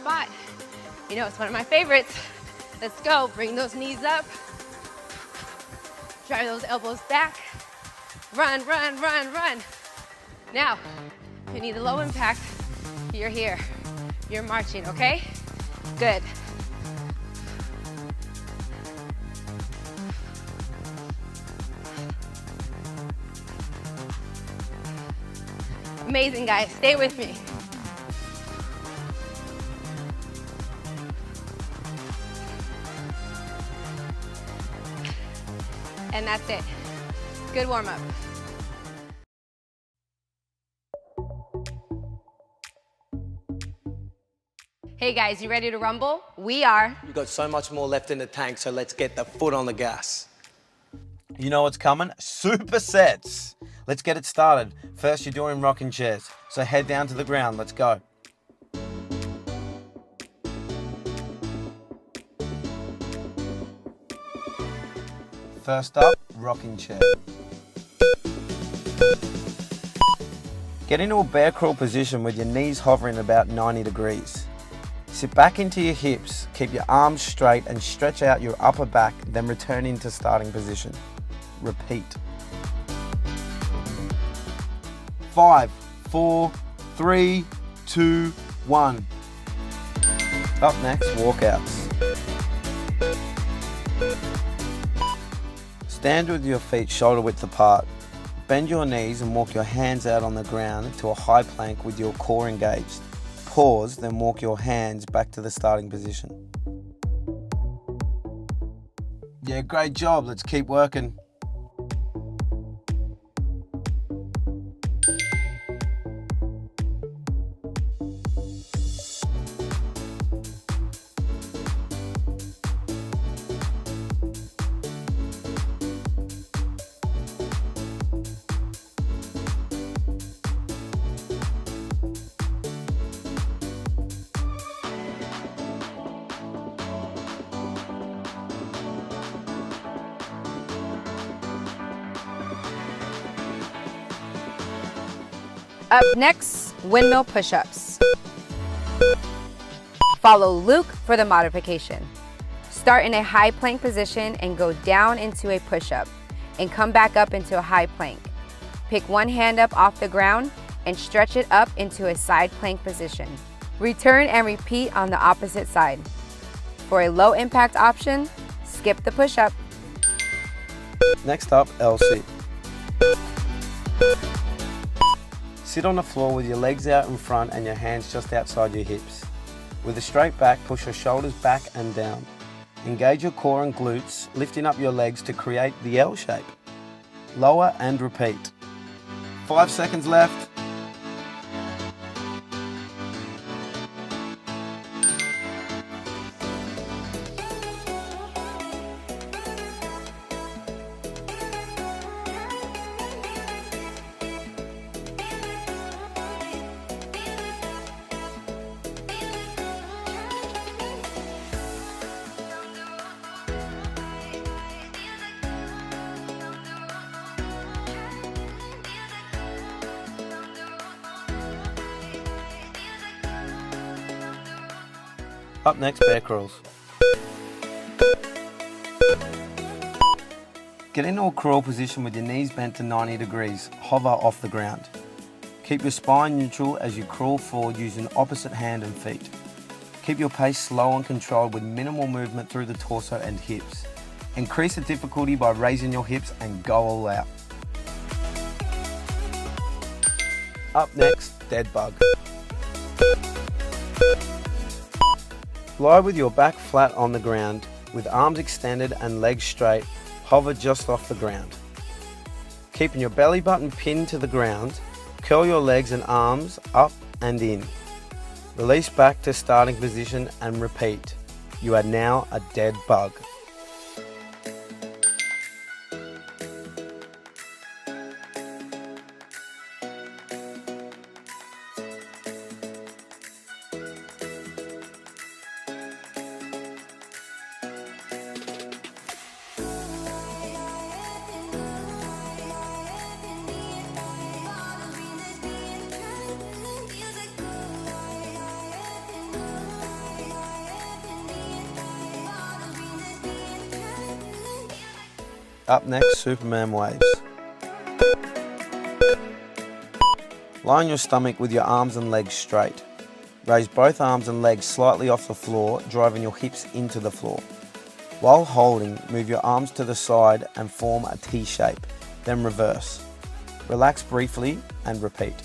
spot. You know, it's one of my favorites. Let's go, bring those knees up. Drive those elbows back. Run, run, run, run. Now, if you need a low impact, you're here. You're marching, okay? Good. Amazing, guys. Stay with me. And that's it. Good warm-up. Hey guys, you ready to rumble? We are. You've got so much more left in the tank, so let's get the foot on the gas. You know what's coming? Supersets. Let's get it started. First, you're doing rocking chairs. So head down to the ground. Let's go. First up, rocking chair. Get into a bear crawl position with your knees hovering about 90 degrees. Sit back into your hips, keep your arms straight and stretch out your upper back, then return into starting position. Repeat. 5, 4, 3, 2, 1. Up next, walkouts. Stand with your feet shoulder width apart. Bend your knees and walk your hands out on the ground to a high plank with your core engaged. Pause, then walk your hands back to the starting position. Yeah, great job. Let's keep working. Up next, windmill push-ups. Follow Luke for the modification. Start in a high plank position and go down into a push-up and come back up into a high plank. Pick one hand up off the ground and stretch it up into a side plank position. Return and repeat on the opposite side. For a low impact option, skip the push-up. Next up, L-sit. Sit on the floor with your legs out in front and your hands just outside your hips. With a straight back, push your shoulders back and down. Engage your core and glutes, lifting up your legs to create the L shape. Lower and repeat. 5 seconds left. Up next, bear crawls. Get into a crawl position with your knees bent to 90 degrees. Hover off the ground. Keep your spine neutral as you crawl forward using opposite hand and feet. Keep your pace slow and controlled with minimal movement through the torso and hips. Increase the difficulty by raising your hips and go all out. Up next, dead bug. Lie with your back flat on the ground, with arms extended and legs straight, hover just off the ground. Keeping your belly button pinned to the ground, curl your legs and arms up and in. Release back to starting position and repeat. You are now a dead bug. Up next, Superman waves. Lie on your stomach with your arms and legs straight. Raise both arms and legs slightly off the floor, driving your hips into the floor. While holding, move your arms to the side and form a T shape, then reverse. Relax briefly and repeat.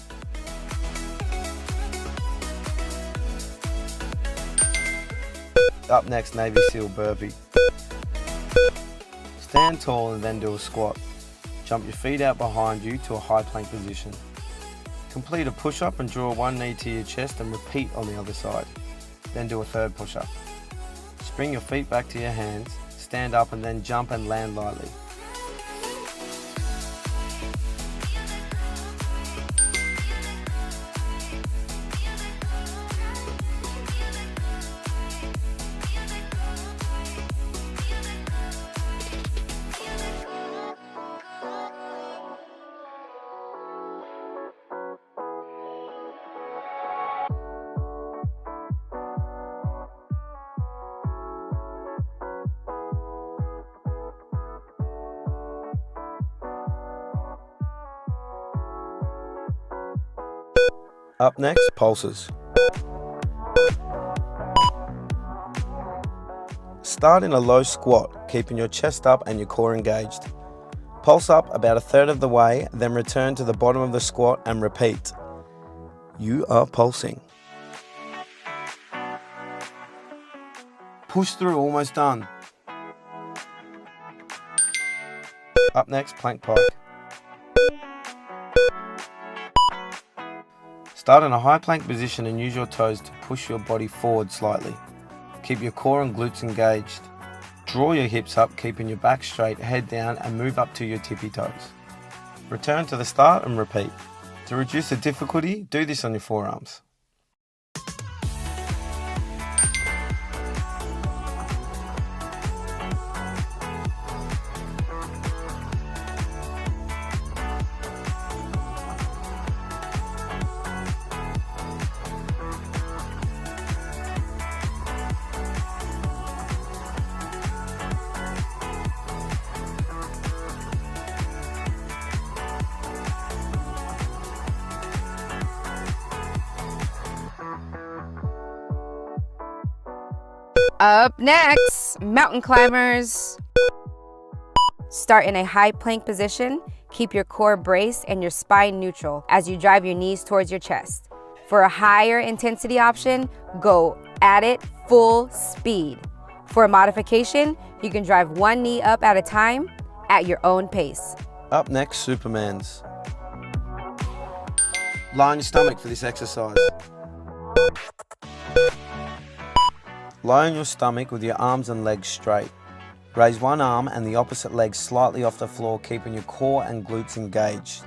Up next, Navy SEAL burpee. Stand tall and then do a squat. Jump your feet out behind you to a high plank position. Complete a push-up and draw one knee to your chest and repeat on the other side. Then do a third push-up. Spring your feet back to your hands, stand up and then jump and land lightly. Up next, pulses. Start in a low squat, keeping your chest up and your core engaged. Pulse up about a third of the way, then return to the bottom of the squat and repeat. You are pulsing. Push through, almost done. Up next, plank pike. Start in a high plank position and use your toes to push your body forward slightly. Keep your core and glutes engaged. Draw your hips up, keeping your back straight, head down and move up to your tippy toes. Return to the start and repeat. To reduce the difficulty, do this on your forearms. Up next, mountain climbers. Start in a high plank position. Keep your core braced and your spine neutral as you drive your knees towards your chest. For a higher intensity option, go at it full speed. For a modification, you can drive one knee up at a time at your own pace. Up next, Supermans. Lie on your stomach for this exercise. Lie on your stomach with your arms and legs straight. Raise one arm and the opposite leg slightly off the floor, keeping your core and glutes engaged.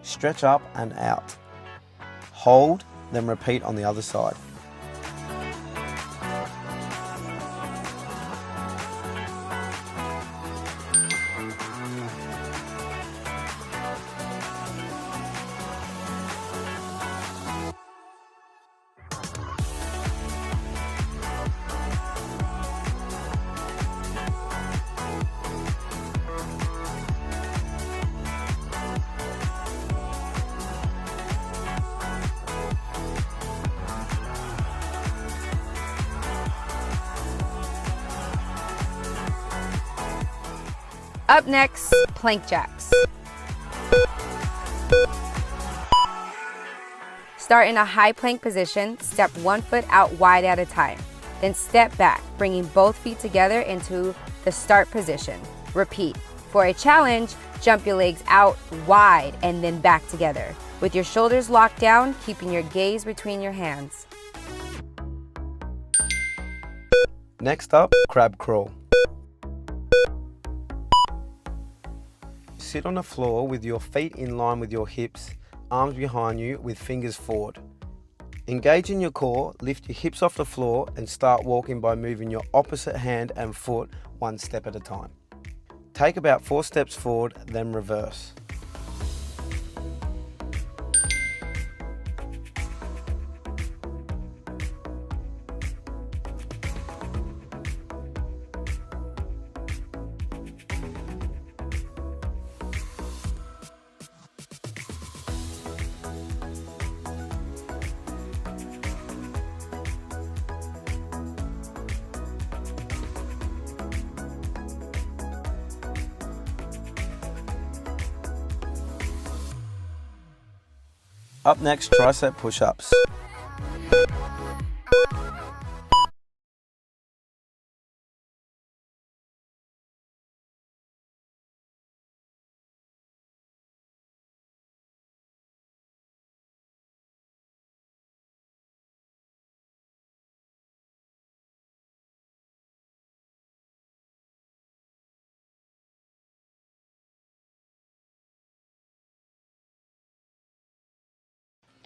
Stretch up and out. Hold, then repeat on the other side. Up next, plank jacks. Start in a high plank position, step one foot out wide at a time. Then step back, bringing both feet together into the start position. Repeat. For a challenge, jump your legs out wide and then back together, with your shoulders locked down, keeping your gaze between your hands. Next up, crab crawl. Sit on the floor with your feet in line with your hips, arms behind you with fingers forward. Engage in your core, lift your hips off the floor and start walking by moving your opposite hand and foot one step at a time. Take about 4 steps forward, then reverse. Up next, tricep push-ups.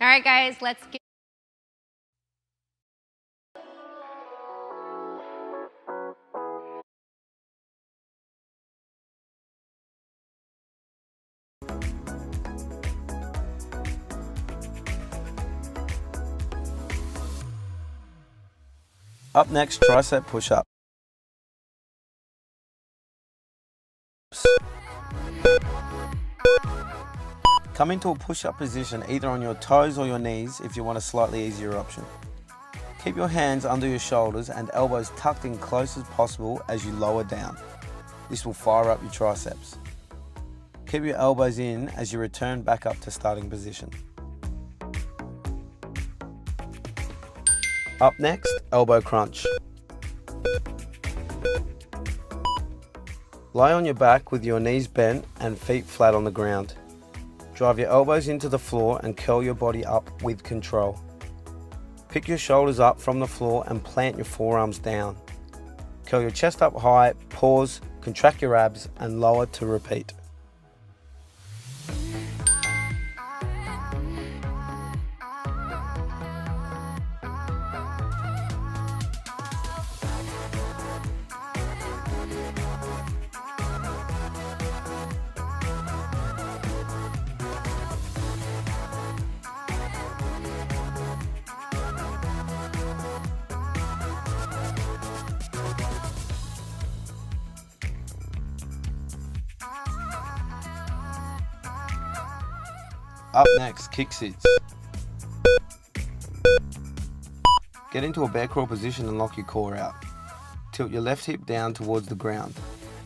All right, guys, let's get. Up next, tricep push-ups. Come into a push-up position either on your toes or your knees if you want a slightly easier option. Keep your hands under your shoulders and elbows tucked in close as possible as you lower down. This will fire up your triceps. Keep your elbows in as you return back up to starting position. Up next, elbow crunch. Lie on your back with your knees bent and feet flat on the ground. Drive your elbows into the floor and curl your body up with control. Pick your shoulders up from the floor and plant your forearms down. Curl your chest up high, pause, contract your abs and lower to repeat. Up next, kick sits. Get into a bear crawl position and lock your core out. Tilt your left hip down towards the ground.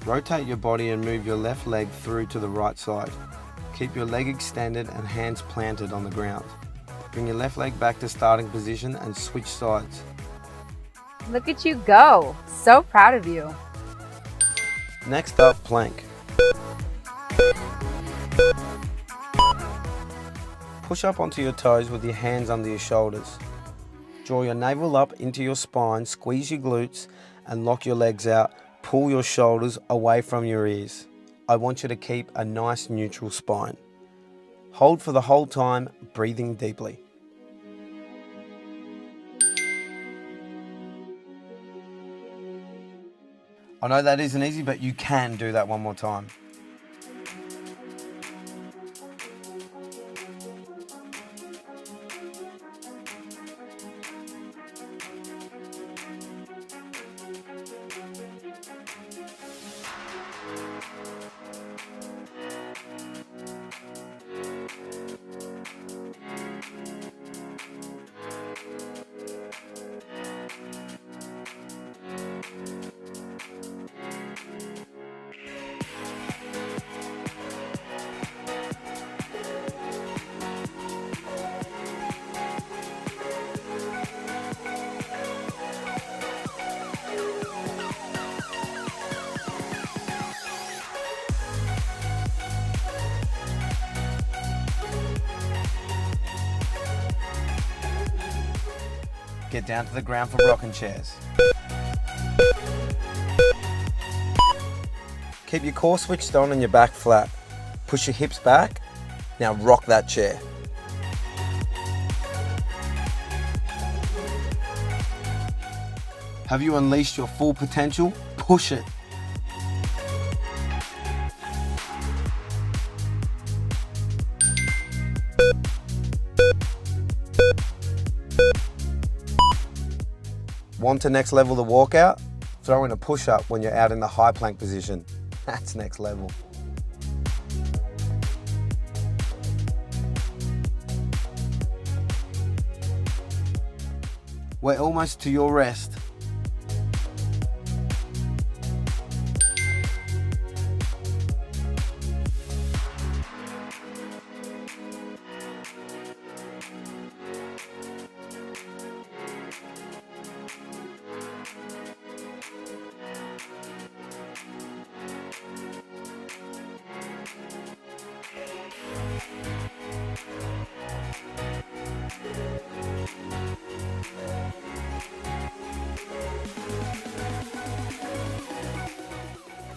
Rotate your body and move your left leg through to the right side. Keep your leg extended and hands planted on the ground. Bring your left leg back to starting position and switch sides. Look at you go. So proud of you. Next up, plank. Push up onto your toes with your hands under your shoulders. Draw your navel up into your spine, squeeze your glutes and lock your legs out. Pull your shoulders away from your ears. I want you to keep a nice neutral spine. Hold for the whole time, breathing deeply. I know that isn't easy, but you can do that one more time. Get down to the ground for rocking chairs. Keep your core switched on and your back flat. Push your hips back. Now rock that chair. Have you unleashed your full potential? Push it. Want to next level the walkout? Throw in a push-up when you're out in the high plank position. That's next level. We're almost to your rest.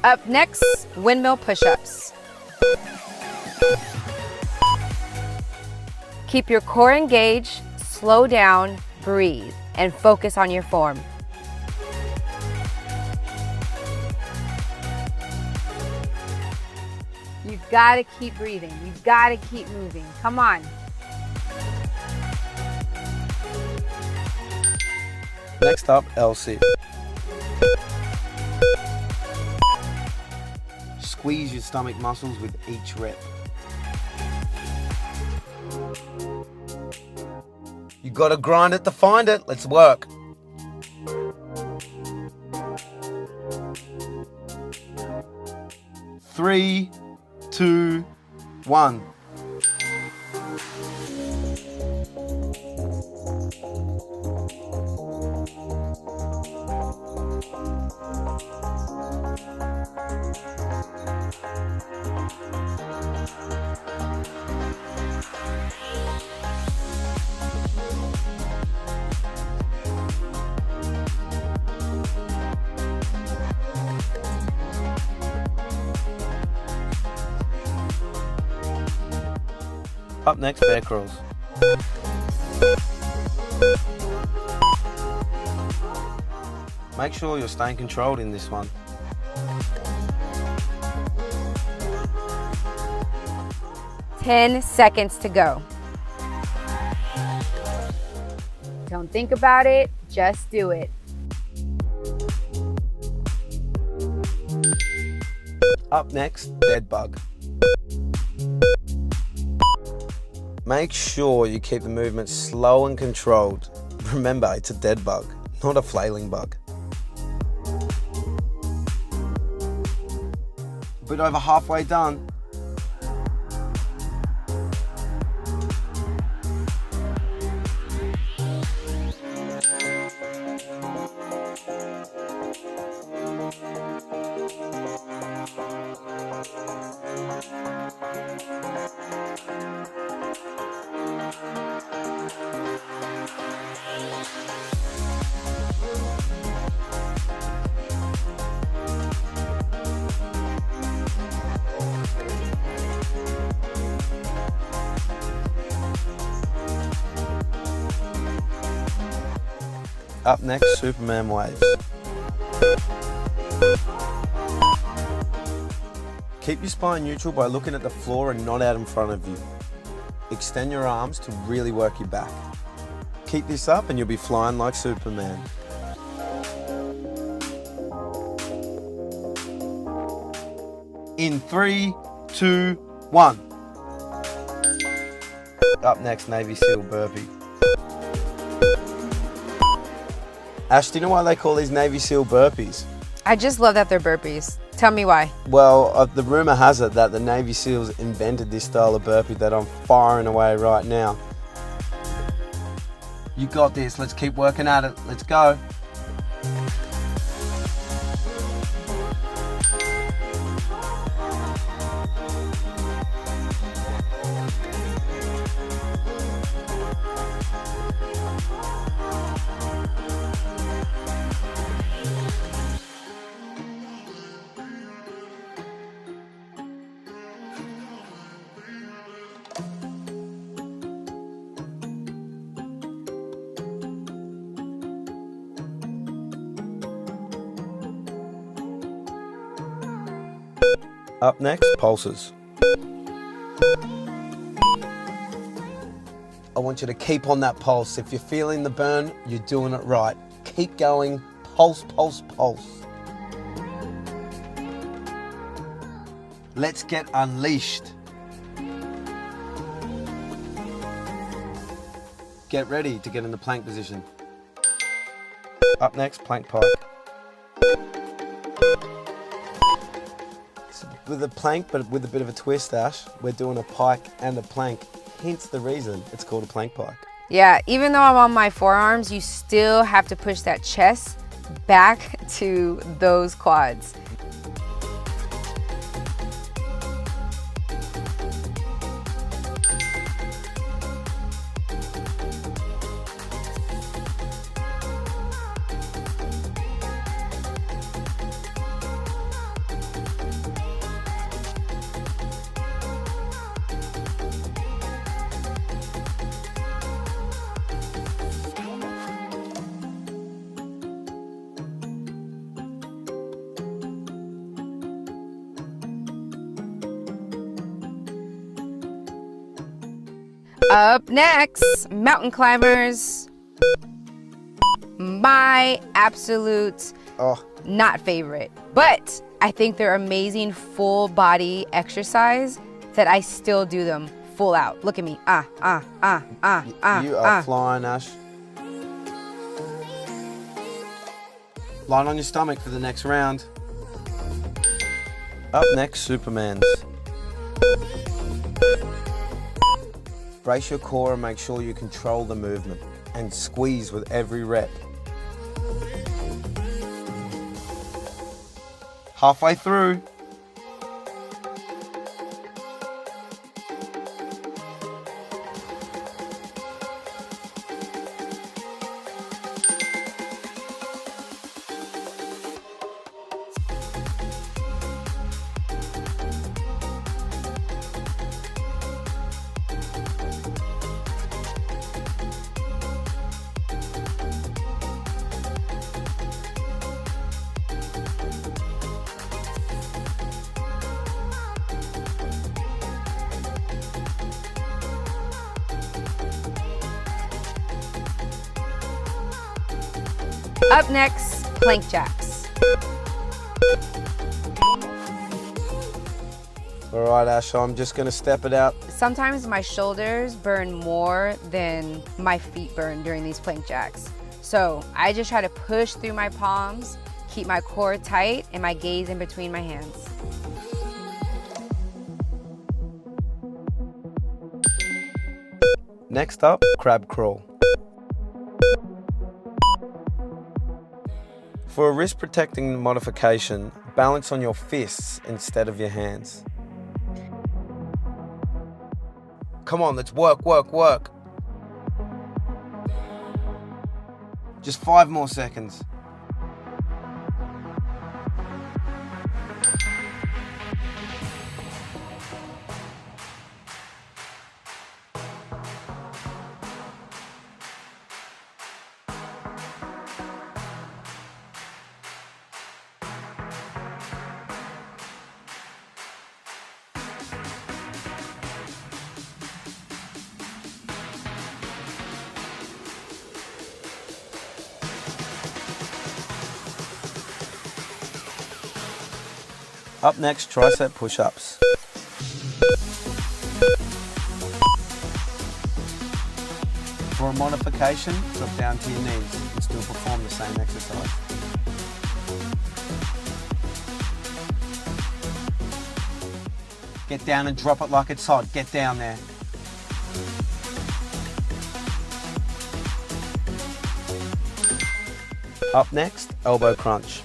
Up next, windmill push-ups. Keep your core engaged, slow down, breathe, and focus on your form. You've got to keep breathing. You've got to keep moving. Come on. Next up, L-sit. Squeeze your stomach muscles with each rep. You gotta grind it to find it. Let's work. Three, two, one. Up next, bear crawls. Make sure you're staying controlled in this one. Ten seconds to go. Don't think about it, just do it. Up next, dead bug. Make sure you keep the movement slow and controlled. Remember, it's a dead bug, not a flailing bug. A bit over halfway done. Up next, Superman waves. Keep your spine neutral by looking at the floor and not out in front of you. Extend your arms to really work your back. Keep this up and you'll be flying like Superman. In 3, 2, 1. Up next, Navy SEAL burpee. Ash, do you know why they call these Navy SEAL burpees? I just love that they're burpees. Tell me why. Well, the rumor has it that the Navy SEALs invented this style of burpee that I'm firing away right now. You got this. Let's keep working at it. Let's go. Up next, pulses. I want you to keep on that pulse. If you're feeling the burn, you're doing it right. Keep going, pulse, pulse, pulse. Let's get unleashed. Get ready to get in the plank position. Up next, plank pike. With a plank, but with a bit of a twist, Ash, we're doing a pike and a plank. Hence the reason it's called a plank pike. Yeah, even though I'm on my forearms, you still have to push that chest back to those quads. Up next, mountain climbers. My absolute not favorite, but I think they're amazing full body exercise that I still do them full out. Look at me. You are flying, Ash. Lying on your stomach for the next round. Up next, Supermans. Brace your core and make sure you control the movement and squeeze with every rep. Halfway through. Up next, plank jacks. All right, Ash, I'm just gonna step it out. Sometimes my shoulders burn more than my feet burn during these plank jacks. So I just try to push through my palms, keep my core tight, and my gaze in between my hands. Next up, crab crawl. For a wrist protecting modification, balance on your fists instead of your hands. Come on, let's work, work, work. Just 5 more seconds. Up next, tricep push-ups. For a modification, drop down to your knees and still perform the same exercise. Get down and drop it like it's hot. Get down there. Up next, elbow crunch.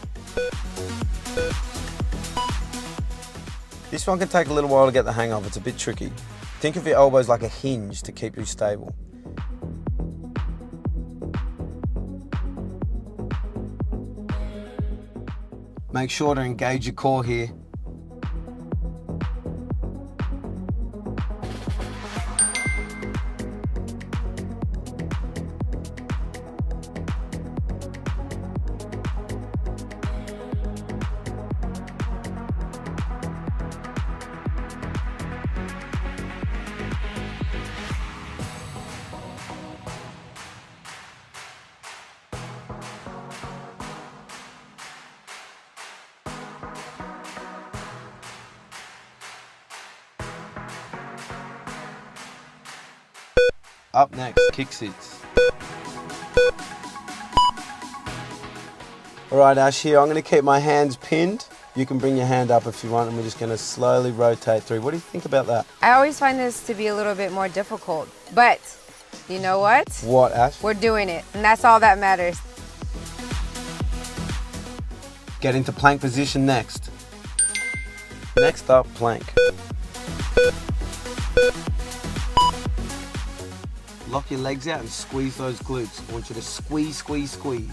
This one can take a little while to get the hang of. It's a bit tricky. Think of your elbows like a hinge to keep you stable. Make sure to engage your core here. Up next, kick sits. All right, Ash, here, I'm gonna keep my hands pinned. You can bring your hand up if you want, and we're just gonna slowly rotate through. What do you think about that? I always find this to be a little bit more difficult, but you know what? What, Ash? We're doing it, and that's all that matters. Get into plank position next. Next up, plank. Lock your legs out and squeeze those glutes. I want you to squeeze, squeeze, squeeze.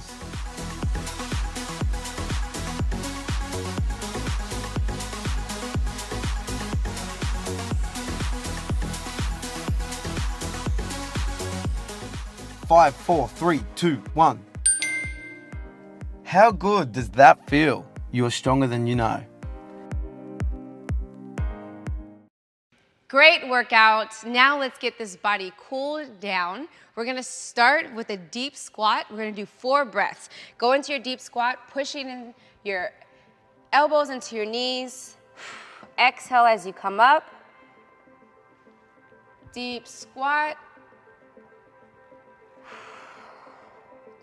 Five, 4, 3, 2, 1. How good does that feel? You're stronger than you know. Great workout. Now let's get this body cooled down. We're gonna start with a deep squat. We're gonna do 4 breaths. Go into your deep squat, pushing in your elbows into your knees. Exhale as you come up. Deep squat.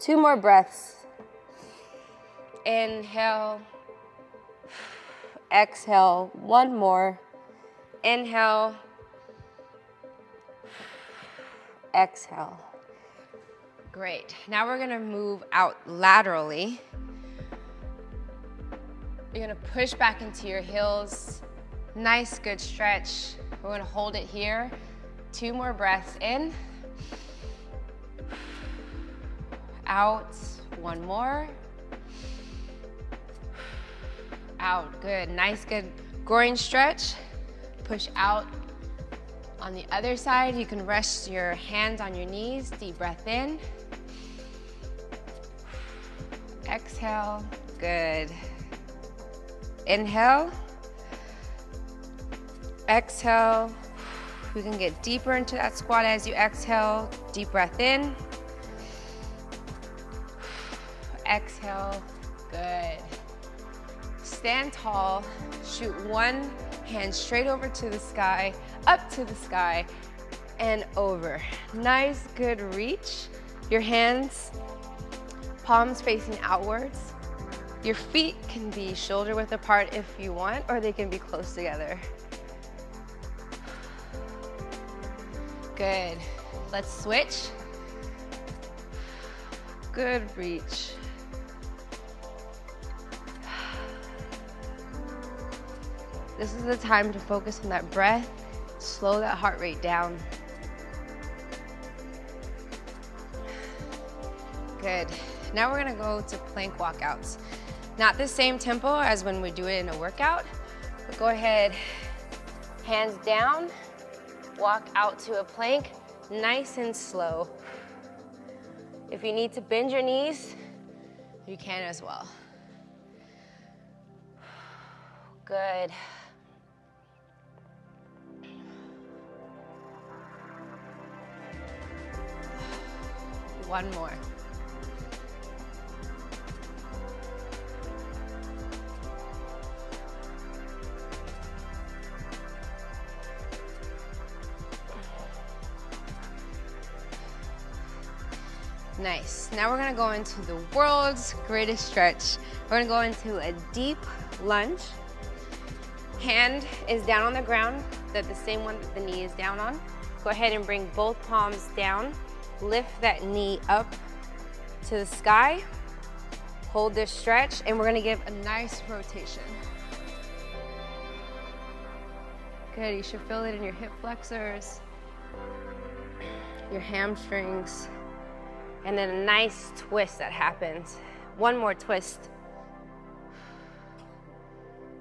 2 more breaths. Inhale. Exhale. 1 more. Inhale. Exhale. Great. Now we're gonna move out laterally. You're gonna push back into your heels. Nice, good stretch. We're gonna hold it here. 2 more breaths in. Out. 1 more. Out. Good. Nice, good groin stretch. Push out. On the other side, you can rest your hands on your knees. Deep breath in. Exhale. Good. Inhale. Exhale. We can get deeper into that squat as you exhale. Deep breath in. Exhale. Good. Stand tall. Shoot 1 hand straight over to the sky, up to the sky, and over. Nice, good reach. Your hands, palms facing outwards. Your feet can be shoulder width apart if you want, or they can be close together. Good. Let's switch. Good reach. This is the time to focus on that breath. Slow that heart rate down. Good. Now we're gonna go to plank walkouts. Not the same tempo as when we do it in a workout, but go ahead, hands down, walk out to a plank, nice and slow. If you need to bend your knees, you can as well. Good. One more. Nice. Now we're gonna go into the world's greatest stretch. We're gonna go into a deep lunge. Hand is down on the ground, that's the same one that the knee is down on. Go ahead and bring both palms down. Lift that knee up to the sky. Hold this stretch, and we're gonna give a nice rotation. Good, you should feel it in your hip flexors, your hamstrings, and then a nice twist that happens. 1 more twist.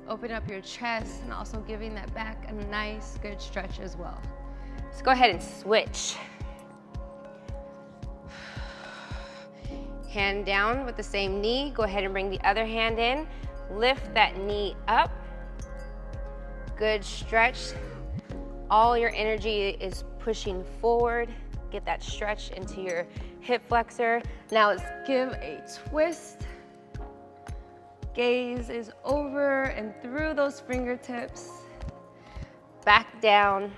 Open up your chest and also giving that back a nice, good stretch as well. Let's go ahead and switch. Hand down with the same knee. Go ahead and bring the other hand in. Lift that knee up. Good stretch. All your energy is pushing forward. Get that stretch into your hip flexor. Now let's give a twist. Gaze is over and through those fingertips. Back down.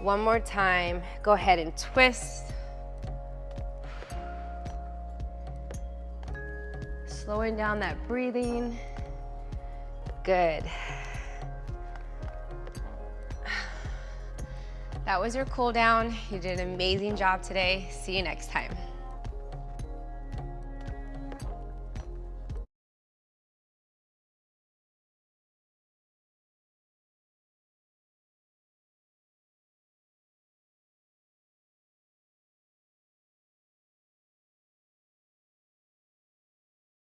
1 more time. Go ahead and twist. Slowing down that breathing. Good. That was your cool down. You did an amazing job today. See you next time.